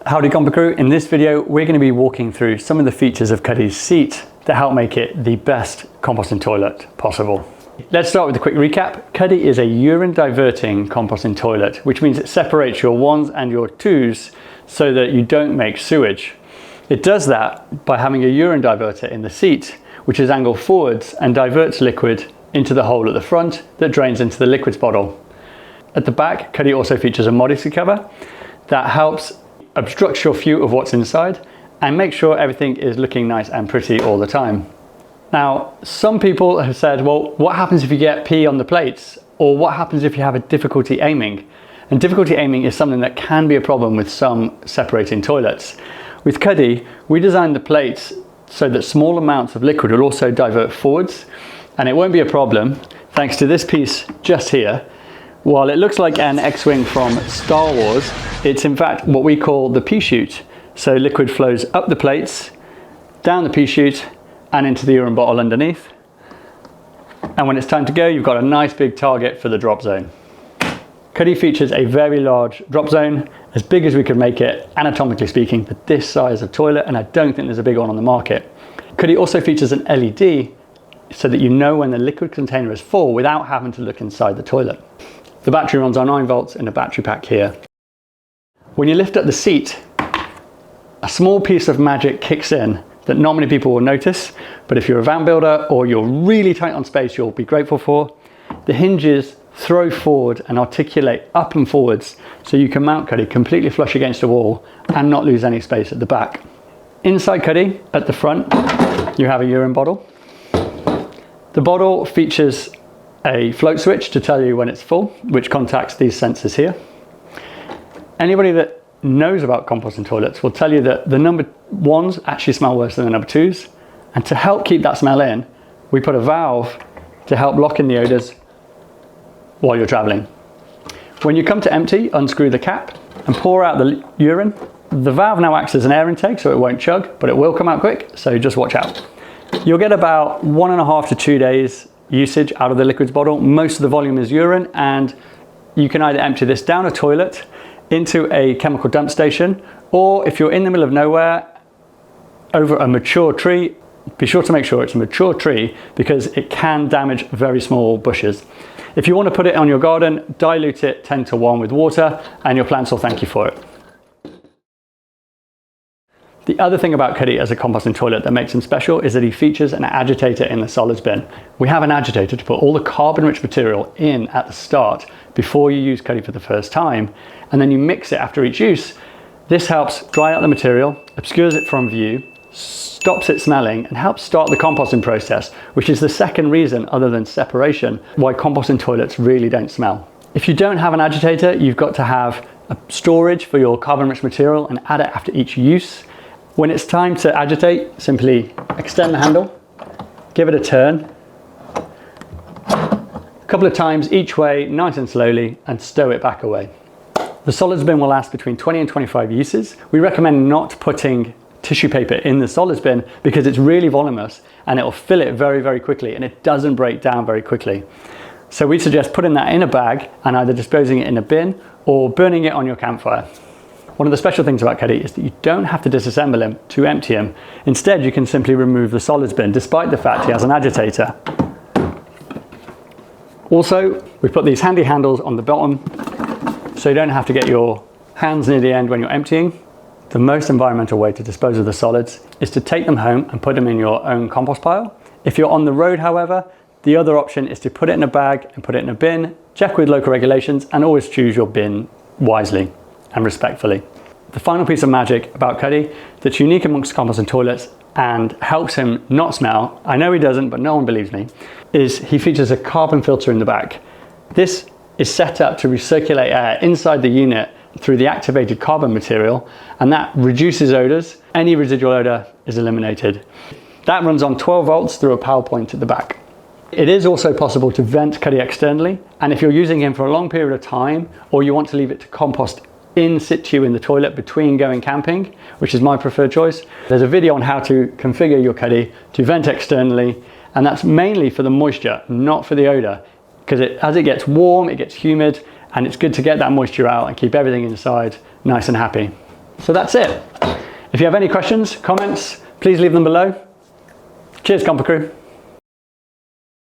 Howdy Compo Crew, in this video we're going to be walking through some of the features of Cuddy's seat that help make it the best composting toilet possible. Let's start with a quick recap. Cuddy is a urine diverting composting toilet, which means it separates your ones and your twos so that you don't make sewage. It does that by having a urine diverter in the seat, which is angled forwards and diverts liquid into the hole at the front that drains into the liquids bottle. At the back, Cuddy also features a modesty cover that helps obstruct your view of what's inside and make sure everything is looking nice and pretty all the time. Now, some people have said, well, what happens if you get pee on the plates? Or what happens if you have a difficulty aiming? And difficulty aiming is something that can be a problem with some separating toilets. With Cuddy, we designed the plates so that small amounts of liquid will also divert forwards, and it won't be a problem thanks to this piece just here. While it looks like an X-Wing from Star Wars, it's in fact what we call the pea chute. So liquid flows up the plates, down the pea chute, and into the urine bottle underneath. And when it's time to go, you've got a nice big target for the drop zone. Cuddy features a very large drop zone, as big as we could make it, anatomically speaking, for this size of toilet, and I don't think there's a big one on the market. Cuddy also features an LED so that you know when the liquid container is full without having to look inside the toilet. The battery runs on 9 volts in a battery pack here. When you lift up the seat, a small piece of magic kicks in that not many people will notice, but if you're a van builder or you're really tight on space, you'll be grateful for. The hinges throw forward and articulate up and forwards so you can mount Cuddy completely flush against a wall and not lose any space at the back. Inside Cuddy, at the front, you have a urine bottle. The bottle features a float switch to tell you when it's full, which contacts these sensors here. Anybody that knows about composting toilets will tell you that the number ones actually smell worse than the number twos, and to help keep that smell in, we put a valve to help lock in the odors while you're traveling. When you come to empty, unscrew the cap and pour out the urine. The valve now acts as an air intake, so it won't chug, but it will come out quick, so just watch out. You'll get about 1.5 to 2 days usage out of the liquids bottle. Most of the volume is urine, and you can either empty this down a toilet into a chemical dump station, or if you're in the middle of nowhere over a mature tree, be sure to make sure it's a mature tree because it can damage very small bushes. If you want to put it on your garden, dilute it 10:1 with water and your plants will thank you for it. The other thing about Cuddy as a composting toilet that makes him special is that he features an agitator in the solids bin. We have an agitator to put all the carbon-rich material in at the start before you use Cuddy for the first time, and then you mix it after each use. This helps dry out the material, obscures it from view, stops it smelling, and helps start the composting process, which is the second reason, other than separation, why composting toilets really don't smell. If you don't have an agitator, you've got to have a storage for your carbon-rich material and add it after each use. When it's time to agitate, simply extend the handle, give it a turn, a couple of times each way, nice and slowly, and stow it back away. The solids bin will last between 20 and 25 uses. We recommend not putting tissue paper in the solids bin because it's really voluminous and it will fill it very, very quickly, and it doesn't break down very quickly. So we suggest putting that in a bag and either disposing it in a bin or burning it on your campfire. One of the special things about Cuddy is that you don't have to disassemble him to empty him. Instead, you can simply remove the solids bin, despite the fact he has an agitator. Also, we put these handy handles on the bottom, so you don't have to get your hands near the end when you're emptying. The most environmental way to dispose of the solids is to take them home and put them in your own compost pile. If you're on the road, however, the other option is to put it in a bag and put it in a bin, check with local regulations, and always choose your bin wisely and respectfully. The final piece of magic about Cuddy that's unique amongst composting toilets and helps him not smell, I know he doesn't, but no one believes me, is he features a carbon filter in the back. This is set up to recirculate air inside the unit through the activated carbon material, and that reduces odors. Any residual odor is eliminated. That runs on 12 volts through a power point at the back. It is also possible to vent Cuddy externally, and if you're using him for a long period of time, or you want to leave it to compost in situ in the toilet between going camping, which is my preferred choice, there's a video on how to configure your Cuddy to vent externally, and that's mainly for the moisture, not for the odor, because as it gets warm, it gets humid, and it's good to get that moisture out and keep everything inside nice and happy. So that's it. If you have any questions, comments, please leave them below. Cheers, Compo Crew.